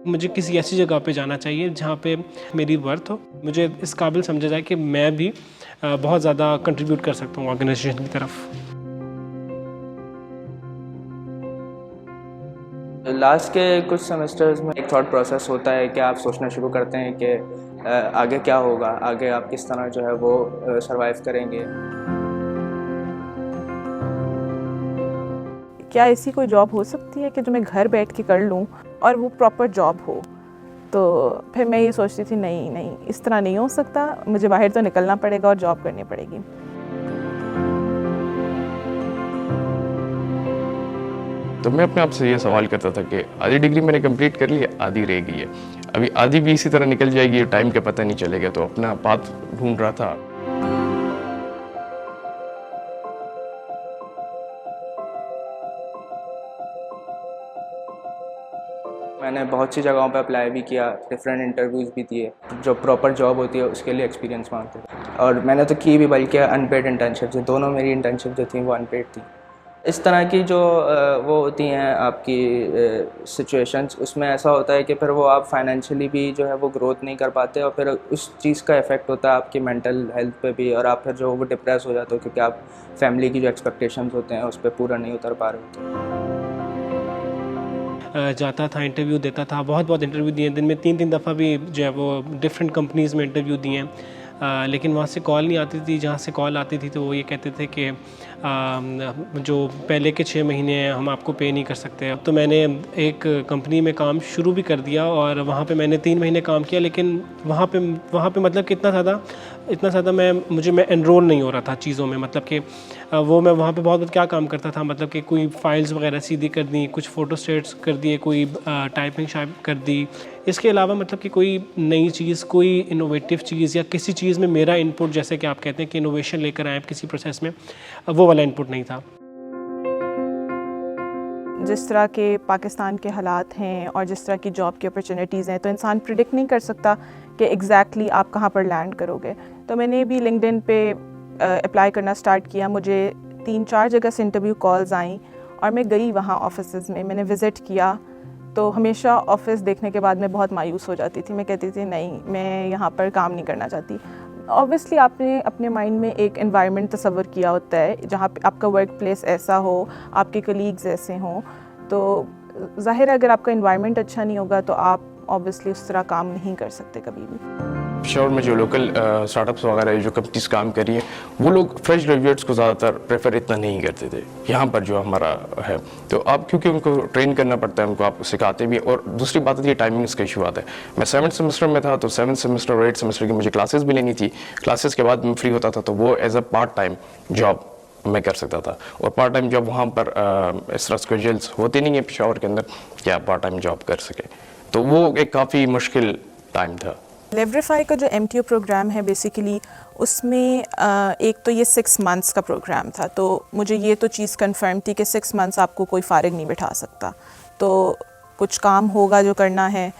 मुझे किसी ऐसी जगह पे जाना चाहिए जहाँ पे मेरी वर्थ हो, मुझे इस काबिल समझा जाए कि मैं भी बहुत ज़्यादा कंट्रीब्यूट कर सकता हूँ ऑर्गेनाइजेशन की तरफ। लास्ट के कुछ सेमेस्टर्स में एक थॉट प्रोसेस होता है कि आप सोचना शुरू करते हैं कि आगे क्या होगा, आगे आप किस तरह जो है वो सरवाइव करेंगे। क्या ऐसी कोई जॉब हो सकती है कि जो मैं घर बैठ के कर लूँ और वो प्रॉपर जॉब हो? तो फिर मैं ये सोचती थी नहीं, इस तरह नहीं हो सकता, मुझे बाहर तो निकलना पड़ेगा और जॉब करनी पड़ेगी। तो मैं अपने आप से ये सवाल करता था कि आधी डिग्री मैंने कंप्लीट कर ली है, आधी रह गई है, अभी आधी भी इसी तरह निकल जाएगी, टाइम का पता नहीं चलेगा। तो अपना पाथ ढूंढ रहा था। मैंने बहुत सी जगहों पे अप्लाई भी किया, डिफरेंट इंटरव्यूज़ भी दिए, जो प्रॉपर जॉब होती है उसके लिए एक्सपीरियंस मांगते थे। और मैंने तो की भी, बल्कि अनपेड इंटर्नशिप थी, दोनों मेरी इंटर्नशिप जो थी वो अनपेड थी। इस तरह की जो वो होती हैं आपकी सिचुएशंस, उसमें ऐसा होता है कि फिर वो आप फाइनेंशियली भी जो है वो ग्रोथ नहीं कर पाते, और फिर उस चीज़ का इफ़ेक्ट होता है आपकी मेंटल हेल्थ पे भी, और आप फिर जो वो डिप्रेस हो जाते हो क्योंकि आप फैमिली की जो एक्सपेक्टेशंस होते हैं उस पर पूरा नहीं उतर पा रहे होते। जाता था, इंटरव्यू देता था, बहुत इंटरव्यू दिए, दिन में 3 दफ़ा भी जो है वो डिफरेंट कंपनीज़ में इंटरव्यू दिए हैं, लेकिन वहाँ से कॉल नहीं आती थी। जहाँ से कॉल आती थी तो वो ये कहते थे कि जो पहले के 6 महीने हैं हम आपको पे नहीं कर सकते। अब तो मैंने एक कंपनी में काम शुरू भी कर दिया और वहाँ पे मैंने 3 महीने काम किया, लेकिन वहाँ पे मतलब कि इतना ज़्यादा मैं एनरोल नहीं हो रहा था चीज़ों में। मतलब कि वो मैं वहाँ पे बहुत क्या काम करता था, मतलब कि कोई फाइल्स वगैरह सीधी कर दी, कुछ फ़ोटो स्टेट्स कर दिए, कोई टाइपिंग कर दी। इसके अलावा मतलब कि कोई नई चीज़, कोई इनोवेटिव चीज़ या किसी चीज़ में मेरा इनपुट, जैसे कि आप कहते हैं कि इनोवेशन लेकर आए किसी प्रोसेस में, वो वाला इनपुट नहीं था। जिस तरह के पाकिस्तान के हालात हैं और जिस तरह की जॉब की अपॉर्चुनिटीज़ हैं, तो इंसान प्रिडिक्ट नहीं कर सकता कि एग्जैक्टली आप कहाँ पर लैंड करोगे। तो मैंने भी लिंक्डइन पे अप्लाई करना स्टार्ट किया। मुझे 3-4 जगह से इंटरव्यू कॉल्स आई और मैं गई वहाँ ऑफिस में, मैंने विज़िट किया। तो हमेशा ऑफिस देखने के बाद मैं बहुत मायूस हो जाती थी। मैं कहती थी नहीं, मैं यहाँ पर काम नहीं करना चाहती। ऑब्वियसली आपने अपने माइंड में एक एनवायरनमेंट तस्वर किया होता है जहाँ पे आपका वर्क प्लेस ऐसा हो, आपके कलीग्स ऐसे हों, तो ज़ाहिर है अगर आपका एनवायरनमेंट अच्छा नहीं होगा तो आप ऑब्वियसली उस तरह काम नहीं कर सकते कभी भी। शहर में जो लोकल स्टार्टअप्स वगैरह जो कंपनीज काम कर रही हैं, वो लोग फ्रेश ग्रेजुएट्स को ज़्यादातर प्रेफर इतना नहीं करते थे। यहाँ पर जो हमारा है, तो आप क्योंकि उनको ट्रेन करना पड़ता है, उनको आप सिखाते भी, और दूसरी बात है टाइमिंग्स का इशू आता है। मैं 7th सेमेस्टर में था, तो 7th सेमेस्टर और 8th सेमेस्टर की मुझे क्लासेस भी लेनी थी। क्लासेस के बाद मैं फ्री होता था, तो वो as a part time job मैं कर सकता था। और पार्ट टाइम जॉब वहाँ पर इस तरह स्केड्यूल्स होते नहीं है पेशावर के अंदर कि आप पार्ट टाइम जॉब कर सके, तो वो एक काफ़ी मुश्किल टाइम था। लेवरीफाई का जो MTO प्रोग्राम है बेसिकली, उसमें एक तो ये 6 मंथ्स का प्रोग्राम था। तो मुझे ये तो चीज़ कंफर्म थी कि 6 मंथ्स आपको कोई फ़ारिग नहीं बिठा सकता, तो कुछ काम होगा जो करना है।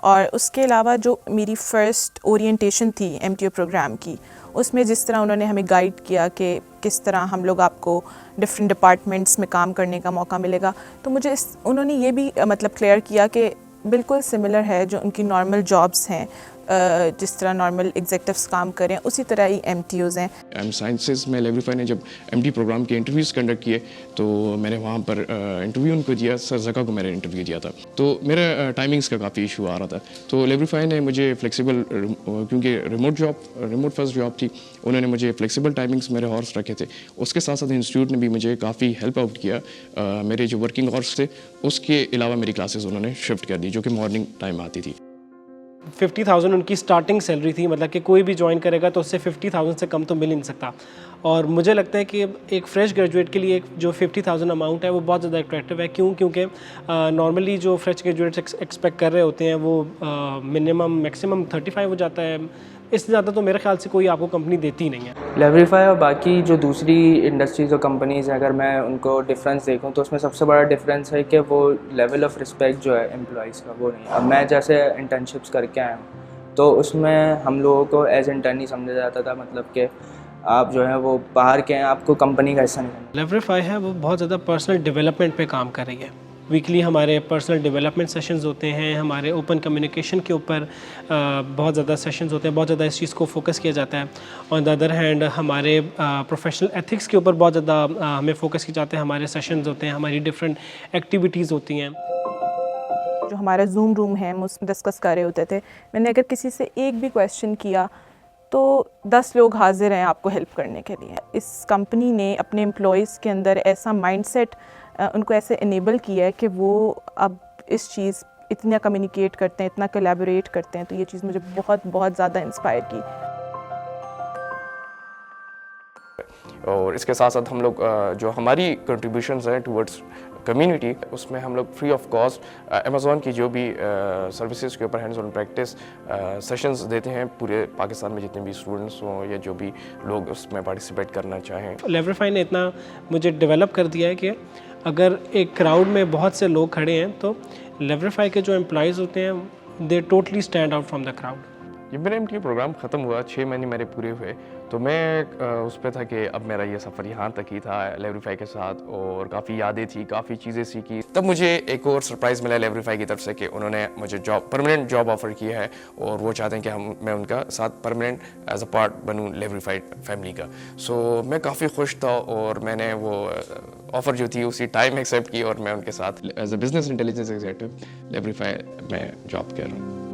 और उसके अलावा जो मेरी फ़र्स्ट ओरिएंटेशन थी MTO प्रोग्राम की, उसमें जिस तरह उन्होंने हमें गाइड किया कि किस तरह हम लोग आपको डिफरेंट डिपार्टमेंट्स में काम करने का मौका मिलेगा, तो मुझे उन्होंने ये भी मतलब क्लियर किया कि बिल्कुल सिमिलर है जो उनकी नॉर्मल जॉब्स हैं, जिस तरह नॉर्मल एग्जेक्टिव्स काम करें उसी तरह ही MTOs हैं। एम साइंसेस में लेवरीफाई ने जब MD प्रोग्राम के इंटरव्यूज़ कंडक्ट किए, तो मैंने वहाँ पर इंटरव्यू उनको दिया। सर जका को मैंने इंटरव्यू दिया था, तो मेरा टाइमिंग्स का काफ़ी इशू आ रहा था। तो लेवरीफाई ने मुझे फ्लेक्सिबल, क्योंकि रिमोट फर्स्ट जॉब थी, उन्होंने मुझे फ्लेक्सिबल टाइमिंग्स मेरे हॉर्स रखे थे। उसके साथ साथ इंस्टीट्यूट ने भी मुझे काफ़ी हेल्प आउट किया। मेरे जो वर्किंग हॉर्स थे उसके अलावा मेरी क्लासेस उन्होंने शिफ्ट कर दी, जो कि मॉर्निंग टाइम आती थी। 50,000 उनकी स्टार्टिंग सैलरी थी, मतलब कि कोई भी ज्वाइन करेगा तो उससे 50,000 से कम तो मिल ही नहीं सकता। और मुझे लगता है कि एक फ्रेश ग्रेजुएट के लिए एक जो 50,000 अमाउंट है वो बहुत ज़्यादा अट्रैक्टिव है। क्योंकि नॉर्मली जो फ्रेश ग्रेजुएट्स एक्सपेक्ट कर रहे होते हैं वो मैक्सिमम 35 हो जाता है। इससे ज़्यादा तो मेरे ख्याल से कोई आपको कंपनी देती ही नहीं है। लेवरीफाई और बाकी जो दूसरी इंडस्ट्रीज़ और कंपनीज़ हैं, अगर मैं उनको डिफरेंस देखूं तो उसमें सबसे बड़ा डिफरेंस है कि वो लेवल ऑफ रिस्पेक्ट जो है एम्प्लॉइज़ का, वो नहीं है। अब मैं जैसे इंटर्नशिप्स करके आया हूँ, तो उसमें हम लोगों को एज इंटर्न ही समझा जाता था, मतलब कि आप जो है वो बाहर के हैं, आपको कंपनी का हिस्सा नहीं है। लेवरीफाई है वो बहुत ज़्यादा पर्सनल डेवलपमेंट पे काम कर रही है। वीकली हमारे पर्सनल डेवलपमेंट सेशंस होते हैं, हमारे ओपन कम्युनिकेशन के ऊपर बहुत ज़्यादा सेशंस होते हैं, बहुत ज़्यादा इस चीज़ को फोकस किया जाता है। ऑन द अदर हैंड हमारे प्रोफेशनल एथिक्स के ऊपर बहुत ज़्यादा हमें फोकस किया जाता है, हमारे सेशंस होते हैं, हमारी डिफरेंट एक्टिविटीज़ होती हैं। जो हमारा जूम रूम है हम उसमें डिस्कस कर रहे होते थे, मैंने अगर किसी से एक भी क्वेश्चन किया तो 10 लोग हाजिर हैं आपको हेल्प करने के लिए। इस कंपनी ने अपने एम्प्लॉयज़ के अंदर ऐसा माइंडसेट उनको ऐसे इनेबल किया है कि वो अब इस चीज़ इतना कम्युनिकेट करते हैं, इतना कोलैबोरेट करते हैं, तो ये चीज़ मुझे बहुत बहुत ज़्यादा इंस्पायर की। और इसके साथ साथ हम लोग जो हमारी कंट्रीब्यूशंस हैं टुवर्ड्स कम्युनिटी, उसमें हम लोग फ्री ऑफ कॉस्ट अमेज़ॉन की जो भी सर्विसेज के ऊपर हैंड्स ऑन प्रैक्टिस सेशंस देते हैं पूरे पाकिस्तान में जितने भी स्टूडेंट्स हों या जो भी लोग उसमें पार्टिसिपेट करना चाहें। लेवरीफाई ने इतना मुझे डेवलप कर दिया है कि अगर एक क्राउड में बहुत से लोग खड़े हैं तो लेवरीफाई के जो एम्प्लॉयज़ होते हैं दे totally stand out from the crowd. जब मेरा MTA प्रोग्राम ख़त्म हुआ, 6 महीने मेरे पूरे हुए, तो मैं उस पे था कि अब मेरा ये सफ़र यहाँ तक ही था लेवरीफाई के साथ, और काफ़ी यादें थी, काफ़ी चीज़ें सीखी। तब मुझे एक और सरप्राइज़ मिला लेवरीफाई की तरफ से कि उन्होंने मुझे परमानेंट जॉब ऑफ़र किया है और वो चाहते हैं कि मैं उनका साथ परमानेंट एज अ पार्ट बनूँ लेवरीफाई फैमिली का। सो मैं काफ़ी खुश था और मैंने वो ऑफ़र जो थी उसी टाइम एक्सेप्ट की और मैं उनके साथ as a business intelligence executive लेवरीफाई में जॉब कर रहा हूँ।